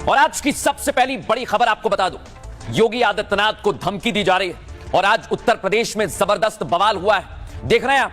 और आज की सबसे पहली बड़ी खबर आपको बता दूं, योगी आदित्यनाथ को धमकी दी जा रही है और आज उत्तर प्रदेश में जबरदस्त बवाल हुआ है। देख रहे हैं आप,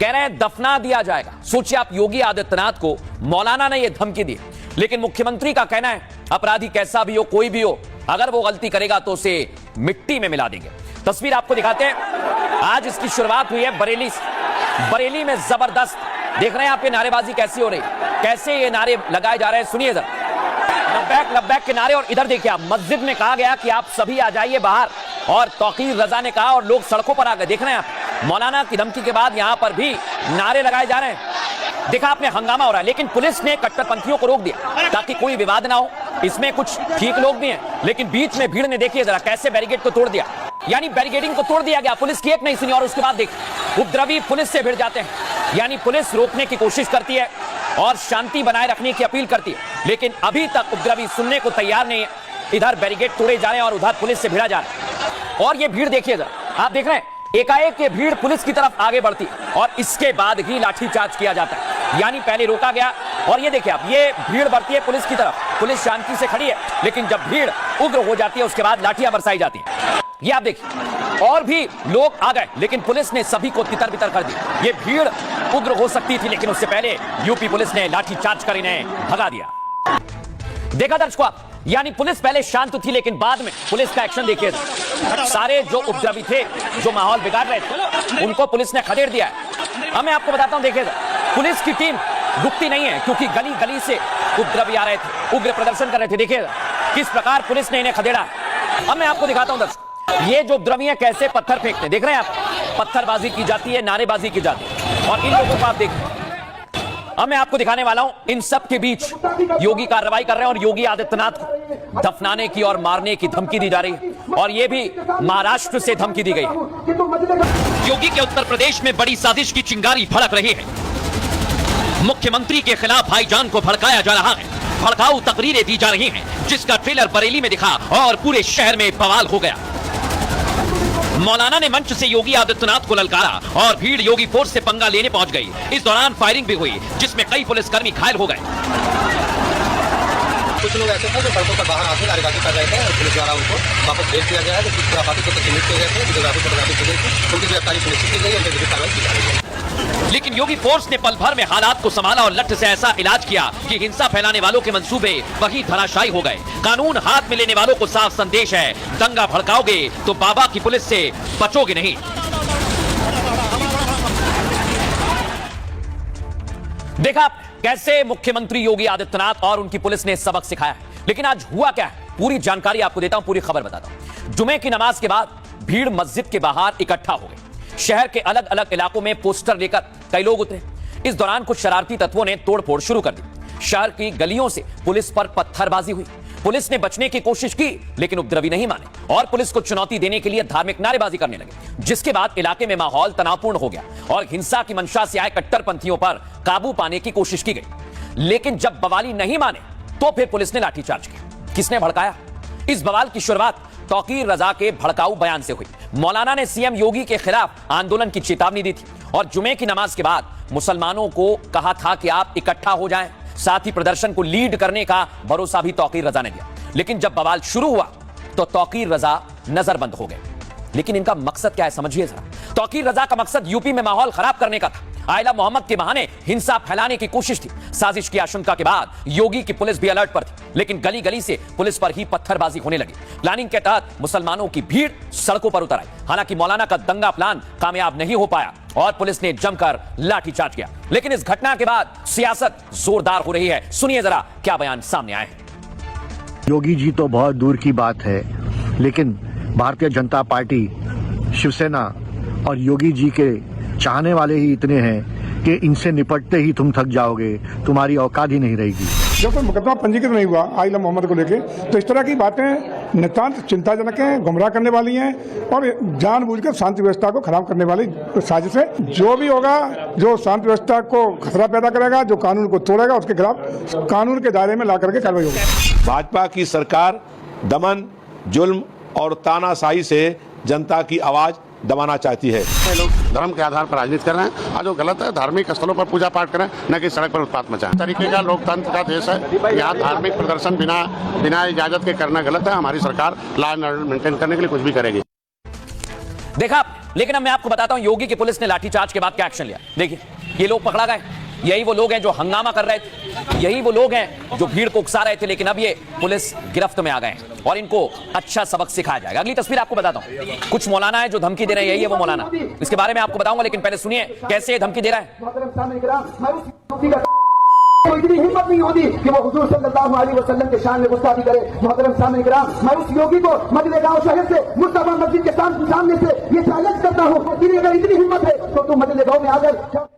कह रहे हैं दफना दिया जाएगा। सोचिए आप, योगी आदित्यनाथ को मौलाना ने यह धमकी दी, लेकिन मुख्यमंत्री का कहना है अपराधी कैसा भी हो, कोई भी हो, अगर वो गलती करेगा तो उसे मिट्टी में मिला देंगे। तस्वीर आपको दिखाते हैं। आज इसकी शुरुआत हुई है बरेली से। बरेली में जबरदस्त देख रहे हैं आप, ये नारेबाजी कैसी हो रही, कैसे ये नारे लगाए जा रहे हैं, सुनिए जरा। लब्बैक के नारे। और इधर देखिए आप, मस्जिद में कहा गया कि आप सभी आ जाइए बाहर, और तौकीर रजा ने कहा और लोग सड़कों पर आ गए। देख रहे हैं आप, मौलाना की धमकी के बाद यहां पर भी नारे लगाए जा रहे हैं। देखा आपने, हंगामा हो रहा है, लेकिन पुलिस ने कट्टरपंथियों को रोक दिया ताकि कोई विवाद ना हो। इसमें कुछ ठीक लोग भी हैं, लेकिन बीच में भीड़ ने देखिए जरा कैसे बैरिकेड को तोड़ दिया, यानी बैरिकेडिंग को तोड़ दिया गया। पुलिस की एक नहीं सुनी और उसके बाद देख उपद्रवी पुलिस से भिड़ जाते हैं, यानी पुलिस रोकने की कोशिश करती है और शांति बनाए रखने की अपील करती है, लेकिन अभी तक उपद्रवी सुनने को तैयार नहीं है। इधर बैरिकेड तोड़े जा रहे हैं और उधर पुलिस से भिड़ा जा रहा है। और ये भीड़ देखिए जरा, आप देख रहे हैं एकाएक ये भीड़ पुलिस की तरफ आगे बढ़ती है और इसके बाद ही लाठीचार्ज किया जाता है, यानी पहले रोका गया और ये देखिए आप, ये भीड़ बढ़ती है पुलिस की तरफ। पुलिस शांति से खड़ी है, लेकिन जब भीड़ उग्र हो जाती है उसके बाद लाठियां बरसाई जाती है। ये आप देखिए, और भी लोग आ गए, लेकिन पुलिस ने सभी को तितर बितर कर दी। ये भीड़ उग्र हो सकती थी, लेकिन उससे पहले यूपी पुलिस ने लाठीचार्ज कर इन्हें भगा दिया। देखा दर्शकों आप, यानी पुलिस पहले शांत थी, लेकिन बाद में पुलिस का एक्शन देखिए। सारे जो उपद्रवी थे, जो माहौल बिगाड़ रहे थे, उनको पुलिस ने खदेड़ दिया है। अब मैं आपको बताता हूं, देखिए पुलिस की टीम रुकती नहीं है, क्योंकि गली गली से उपद्रवी आ रहे थे, उग्र प्रदर्शन कर रहे थे। देखिए किस प्रकार पुलिस ने इन्हें खदेड़ा। अब मैं आपको दिखाता हूं दर्शक, ये जो उपद्रवी हैं कैसे पत्थर फेंकते हैं। देख रहे हैं आप, पत्थरबाजी की जाती है, नारेबाजी की जाती है, और इन लोगों को आप देखिए। अब मैं आपको दिखाने वाला हूं, इन सब के बीच योगी कार्रवाई कर रहे हैं और योगी आदित्यनाथ को दफनाने की और मारने की धमकी दी जा रही है, और यह भी महाराष्ट्र से धमकी दी गई है। योगी के उत्तर प्रदेश में बड़ी साजिश की चिंगारी भड़क रही है। मुख्यमंत्री के खिलाफ भाईजान को भड़काया जा रहा है, भड़काऊ तकरीरें दी जा रही हैं, जिसका ट्रेलर बरेली में दिखा और पूरे शहर में बवाल हो गया। मौलाना ने मंच से योगी आदित्यनाथ को ललकारा और भीड़ योगी फोर्स से पंगा लेने पहुंच गई। इस दौरान फायरिंग भी हुई, जिसमें कई पुलिसकर्मी घायल हो गए। कुछ लोग ऐसे थे जो सड़कों पर बाहर आके नारेबाजी कर रहे थे और पुलिस द्वारा उनको वापस भेज दिया गया है। जो कुछ आपाती को चिन्हित किए गए थे, वीडियोग्राफी फोटोग्राफी की गई थी, उनकी गिरफ्तारी सुनिश्चित की गई है, उनकी विधिक कार्रवाई की जा रही है। लेकिन योगी फोर्स ने पल भर में हालात को संभाला और लठ से ऐसा इलाज किया कि हिंसा फैलाने वालों के मंसूबे वही धराशायी हो गए। कानून हाथ में लेने वालों को साफ संदेश है, दंगा भड़काओगे तो बाबा की पुलिस से बचोगे नहीं। देखा कैसे मुख्यमंत्री योगी आदित्यनाथ और उनकी पुलिस ने सबक सिखाया, लेकिन आज हुआ क्या है पूरी जानकारी आपको देता हूं, पूरी खबर बताता हूं। जुमे की नमाज के बाद भीड़ मस्जिद के बाहर इकट्ठा हो गई। शहर के अलग अलग इलाकों में पोस्टर लेकर कई लोग उतरे। इस दौरान कुछ शरारती तत्वों ने तोड़फोड़ शुरू कर दी। शहर की गलियों से पुलिस पर पत्थरबाजी हुई। पुलिस ने बचने की कोशिश की, लेकिन उपद्रवी नहीं माने और पुलिस को चुनौती देने के लिए धार्मिक नारेबाजी करने लगे, जिसके बाद इलाके में माहौल तनावपूर्ण हो गया और हिंसा की मंशा से आए कट्टरपंथियों पर काबू पाने की कोशिश की गई। लेकिन जब बवाली नहीं माने तो फिर पुलिस ने लाठीचार्ज किया। किसने भड़काया? इस बवाल की शुरुआत तौकीर रजा के भड़काऊ बयान से हुई। मौलाना ने सीएम योगी के खिलाफ आंदोलन की चेतावनी दी थी और जुमे की नमाज के बाद मुसलमानों को कहा था कि आप इकट्ठा हो जाएं। साथ ही प्रदर्शन को लीड करने का भरोसा भी तौकीर रजा ने दिया। लेकिन जब बवाल शुरू हुआ तो तौकीर रजा नजरबंद हो गए। लेकिन इनका मकसद क्या है समझिए जरा। तौकीर रजा का मकसद यूपी में माहौल खराब करने का था। आयला मोहम्मद के बहाने हिंसा फैलाने की कोशिश थी। साजिश की आशंका के बाद योगी की पुलिस भी अलर्ट पर थी, लेकिन गली गली से पुलिस पर ही पत्थरबाजी होने लगी। प्लानिंग के तहत मुसलमानों की भीड़ सड़कों पर उतर आई। हालांकि मौलाना का दंगा प्लान कामयाब नहीं हो पाया और पुलिस ने जमकर लाठीचार्ज किया। लेकिन इस घटना के बाद सियासत जोरदार हो रही है। सुनिए जरा क्या बयान सामने आए हैं। योगी जी तो बहुत दूर की बात है, लेकिन भारतीय जनता पार्टी, शिवसेना और योगी जी के चाहने वाले ही इतने हैं कि इनसे निपटते ही तुम थक जाओगे, तुम्हारी औकात ही नहीं रहेगी। जब कोई मुकदमा पंजीकृत नहीं हुआ आइला मोहम्मद को लेके, तो इस तरह की बातें नितांत चिंताजनक हैं, गुमराह करने वाली हैं और जानबूझकर शांति व्यवस्था को खराब करने वाली साजिश है। जो भी होगा, जो शांति व्यवस्था को खतरा पैदा करेगा, जो कानून को तोड़ेगा, उसके खिलाफ कानून के दायरे में ला करके कार्रवाई होगी। भाजपा की सरकार दमन, जुल्म और तानाशाही से जनता की आवाज दबाना चाहती है। लोग धर्म के आधार पर राजनीति कर रहे हैं और जो गलत है, धार्मिक स्थलों पर पूजा पाठ करें, न कि सड़क पर उत्पात मचाएं। तरीके का लोकतंत्र का देश है, यहाँ धार्मिक प्रदर्शन बिना इजाजत के करना गलत है। हमारी सरकार लॉ एंड ऑर्डर मेंटेन करने के लिए कुछ भी करेगी। देखा, लेकिन अब मैं आपको बताता हूं योगी की पुलिस ने लाठीचार्ज के बाद क्या एक्शन लिया। देखिए, ये लोग पकड़ा गए, यही वो लोग हैं जो हंगामा कर रहे थे, यही वो लोग हैं जो भीड़ को उकसा रहे थे, लेकिन अब ये पुलिस गिरफ्त में आ गए हैं और इनको अच्छा सबक सिखाया जाएगा। अगली तस्वीर आपको बताता हूं, कुछ मौलाना है जो धमकी दे रहे हैं, यही है वो मौलाना, इसके बारे में आपको बताऊंगा, लेकिन पहले सुनिए कैसे धमकी दे रहा है। कोई इतनी हिम्मत नहीं होती कि वो हुजूर सल्लल्लाहु अलैहि वसल्लम के शान में गुस्ताखी करे। मोहतरम सामईन किराम, मैं उस योगी को मजले गांव शहर से मुस्तफा मस्जिद के सामने से ये चैलेंज करता हूं कि अगर इतनी हिम्मत है तो तुम मजले गांव में आकर।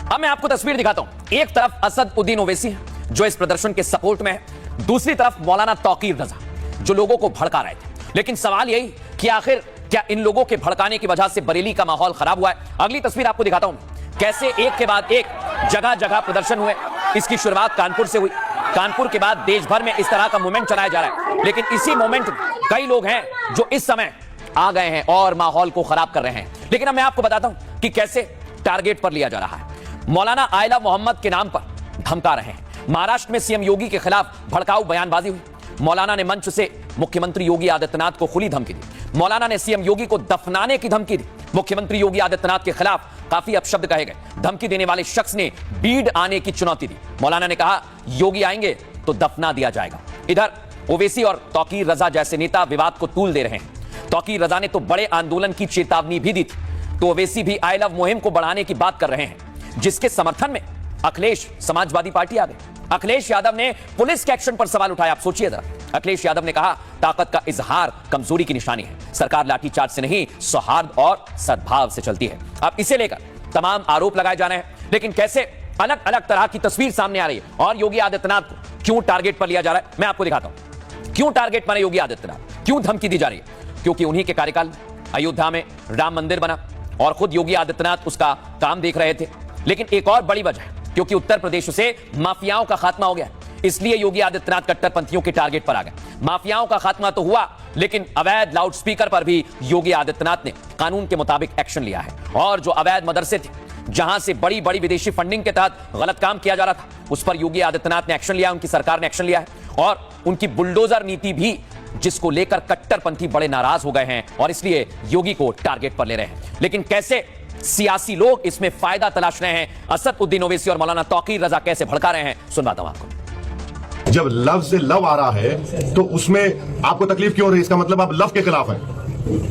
अब मैं आपको तस्वीर दिखाता हूं। एक तरफ असद उद्दीन ओवैसी है जो इस प्रदर्शन के सपोर्ट में है, दूसरी तरफ मौलाना तौकीर रजा जो लोगों को भड़का रहे थे। लेकिन सवाल यही कि आखिर क्या इन लोगों के भड़काने की वजह से बरेली का माहौल खराब हुआ है? अगली तस्वीर आपको दिखाता हूं कैसे एक के बाद एक जगह जगह प्रदर्शन हुए। इसकी शुरुआत कानपुर से हुई, कानपुर के बाद देश भर में इस तरह का मूवमेंट चलाया जा रहा है, लेकिन इसी मूवमेंट में कई लोग हैं जो इस समय आ गए हैं और माहौल को खराब कर रहे हैं। लेकिन अब मैं आपको बताता हूं कि कैसे टारगेट पर लिया जा रहा है। मौलाना आयला मोहम्मद के नाम पर धमका रहे हैं। महाराष्ट्र में सीएम योगी के खिलाफ भड़काऊ बयानबाजी हुई। मौलाना ने मंच से मुख्यमंत्री योगी आदित्यनाथ को खुली धमकी दी। मौलाना ने सीएम योगी को दफनाने की धमकी दी। मुख्यमंत्री योगी आदित्यनाथ के खिलाफ काफी अपशब्द कहे गए। धमकी देने वाले शख्स ने बीड आने की चुनौती दी। मौलाना ने कहा योगी आएंगे तो दफना दिया जाएगा। इधर ओवैसी और तौकीर रजा जैसे नेता विवाद को तूल दे रहे हैं। तौकीर रजा ने तो बड़े आंदोलन की चेतावनी भी दी थी, तो ओवैसी भी आई लव मुहिम को बढ़ाने की बात कर रहे हैं, जिसके समर्थन में अखिलेश समाजवादी पार्टी आ गए। अखिलेश यादव ने पुलिस के एक्शन पर सवाल उठाया। आप सोचिए जरा, अखिलेश यादव ने कहा ताकत का इजहार कमजोरी की निशानी है, सरकार लाठीचार्ज से नहीं सौहार्द और सद्भाव से चलती है। अब इसे लेकर तमाम आरोप लगाए जा रहे हैं, लेकिन कैसे अलग अलग तरह की तस्वीर सामने आ रही है और योगी आदित्यनाथ को क्यों टारगेट पर लिया जा रहा है, मैं आपको दिखाता हूं। क्यों टारगेट बने योगी आदित्यनाथ, क्यों धमकी दी जा रही है? क्योंकि उन्हीं के कार्यकाल अयोध्या में राम मंदिर बना और खुद योगी आदित्यनाथ उसका काम देख रहे थे। लेकिन एक और बड़ी वजह है क्योंकि उत्तर प्रदेश से माफियाओं का खात्मा हो गया, इसलिए योगी आदित्यनाथ कट्टरपंथियों के टारगेट पर आ गए। माफियाओं का खात्मा तो हुआ, लेकिन अवैध लाउडस्पीकर पर भी योगी आदित्यनाथ ने कानून के मुताबिक एक्शन लिया है। और जो अवैध मदरसे थे जहां से बड़ी बड़ी विदेशी फंडिंग के तहत गलत काम किया जा रहा था, उस पर योगी आदित्यनाथ ने एक्शन लिया, उनकी सरकार ने एक्शन लिया है। और उनकी बुलडोजर नीति भी, जिसको लेकर कट्टरपंथी बड़े नाराज हो गए हैं और इसलिए योगी को टारगेट पर ले रहे हैं। लेकिन कैसे सियासी लोग इसमें फायदा तलाश रहे हैं, असद उद्दीन ओवैसी और मौलाना तौकीर रजा कैसे भड़का रहे हैं, सुनवाता हूं आपको। जब लव से लव आ रहा है तो उसमें आपको तकलीफ क्यों हो रही है? इसका मतलब आप लव के खिलाफ हैं,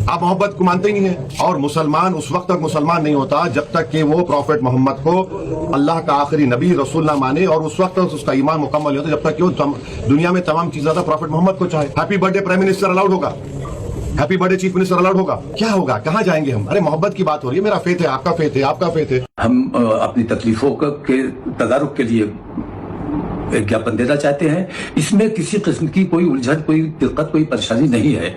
आप मोहब्बत को मानते ही नहीं हैं। और मुसलमान उस वक्त तक मुसलमान नहीं होता जब तक कि वो प्रॉफेट मोहम्मद को अल्लाह का आखिरी नबी रसूल ना माने, और उस वक्त तक उसका ईमान मुकम्मल नहीं होता जब तक कि वो दुनिया में तमाम चीजें प्रॉफेट मोहम्मद को चाहे। Happy birthday prime minister allowed होगा, happy birthday chief minister allowed होगा? क्या होगा, कहां जाएंगे हम? अरे मोहब्बत की बात हो रही है, मेरा फेथ है, आपका फेथ है, आपका फेथ है। हम अपनी तकलीफों के तदारुक के लिए एक ज्ञापन देना चाहते हैं। इसमें किसी किस्म की कोई उलझन, कोई दिक्कत, कोई परेशानी नहीं है।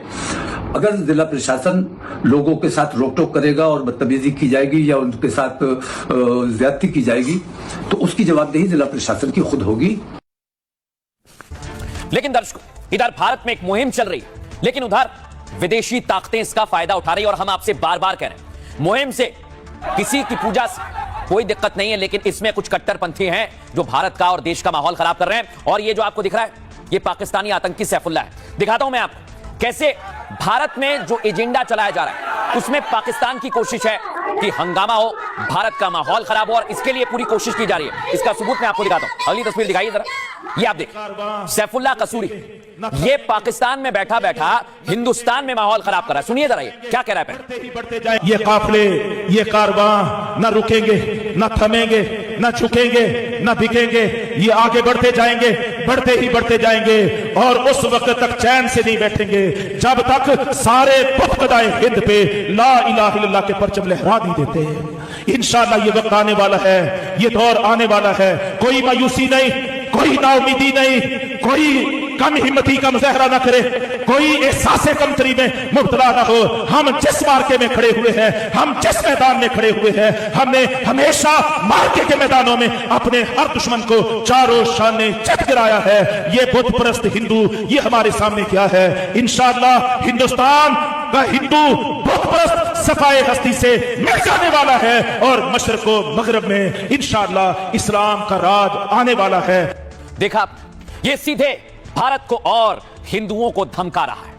अगर जिला प्रशासन लोगों के साथ रोक-टोक करेगा और बदतमीजी की जाएगी या उनके साथ ज्यादती की जाएगी तो उसकी जवाबदेही जिला प्रशासन की खुद होगी। लेकिन दर्शकों, इधर भारत में एक मुहिम चल रही है, लेकिन उधर विदेशी ताकतें इसका फायदा उठा रही है। और हम आपसे बार बार कह रहे हैं, मुहिम से किसी की पूजा से कोई दिक्कत नहीं है, लेकिन इसमें कुछ कट्टरपंथी हैं जो भारत का और देश का माहौल खराब कर रहे हैं। और ये जो आपको दिख रहा है, ये पाकिस्तानी आतंकी सैफुल्लाह है। दिखाता हूं मैं आपको कैसे भारत में जो एजेंडा चलाया जा रहा है उसमें पाकिस्तान की कोशिश है कि हंगामा हो, भारत का माहौल खराब हो, और इसके लिए पूरी कोशिश की जा रही है। इसका सबूत मैं आपको दिखाता हूं। अगली तस्वीर दिखाइए जरा, ये आप देख, सैफुल्लाह कसूरी, ये पाकिस्तान में बैठा बैठा हिंदुस्तान में माहौल खराब कर रहा है। सुनिए जरा ये क्या कह रहा है। ये काफले, ये कारवां न रुकेंगे, न थमेंगे, न झुकेंगे, न बिकेंगे, ये आगे बढ़ते जाएंगे, बढ़ते ही बढ़ते जाएंगे और उस वक्त तक चैन से नहीं बैठेंगे जब तक सारे बख्तदाए हिंद पे ला इलाहा इल्लल्लाह के परचम लहरा नहीं देते हैं। इंशाअल्लाह ये वक्त आने वाला है, ये दौर आने वाला है। कोई मायूसी नहीं, कोई नाउमीदी नहीं, कोई कम हिम्मती का मुजाहरा ना करे, कोई एहसास कमतरी में मुब्तला ना हो। हम जिस मार्के में खड़े हुए हैं, हम जिस मैदान में खड़े हुए हैं, हमने हमेशा मार्के के मैदानों में अपने हर दुश्मन को चारों शाने चट गिराया है। ये बुत परस्त हिंदू ये हमारे सामने क्या है। इंशाअल्लाह हिंदुस्तान का हिंदू बुत परस्त सफाए हस्ती से मिट जाने वाला है और मशरक व मगरब में इंशाअल्लाह इस्लाम का राज आने वाला है। देखा, ये सीधे भारत को और हिंदुओं को धमका रहा है।